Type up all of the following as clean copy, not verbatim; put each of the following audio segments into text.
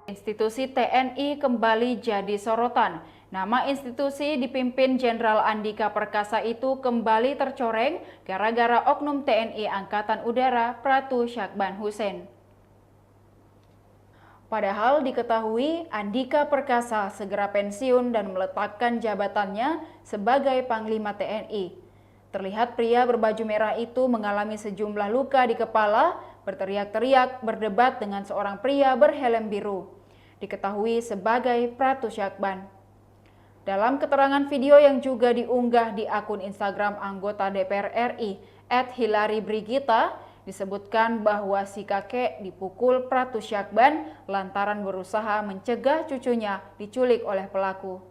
Institusi TNI kembali jadi sorotan. Nama institusi dipimpin Jenderal Andika Perkasa itu kembali tercoreng gara-gara oknum TNI Angkatan Udara Pratu Syakban Hussein. Padahal diketahui Andika Perkasa segera pensiun dan meletakkan jabatannya sebagai Panglima TNI. Terlihat pria berbaju merah itu mengalami sejumlah luka di kepala, berteriak-teriak, berdebat dengan seorang pria berhelm biru. Diketahui sebagai Pratu Syakban. Dalam keterangan video yang juga diunggah di akun Instagram anggota DPR RI @hilary_brigita, disebutkan bahwa si kakek dipukul Pratu Syakban lantaran berusaha mencegah cucunya diculik oleh pelaku.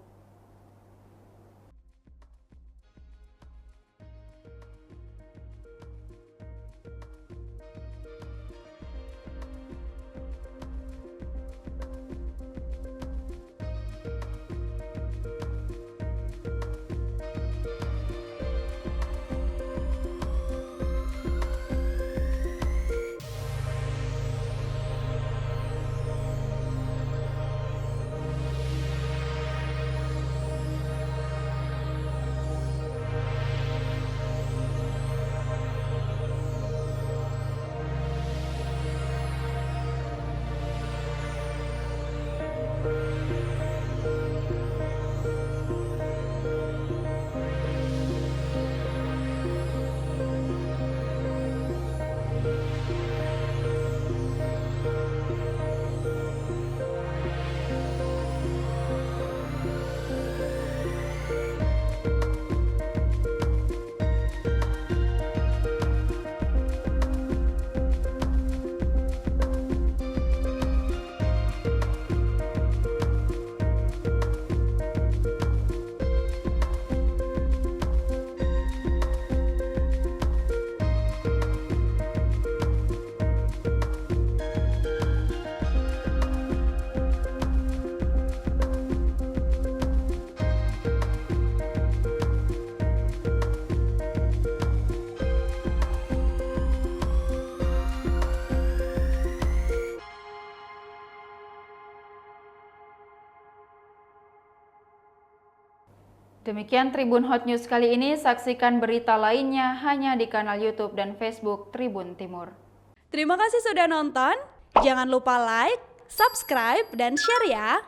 Demikian Tribun Hot News kali ini, saksikan berita lainnya hanya di kanal YouTube dan Facebook Tribun Timur. Terima kasih sudah nonton, jangan lupa like, subscribe, dan share ya!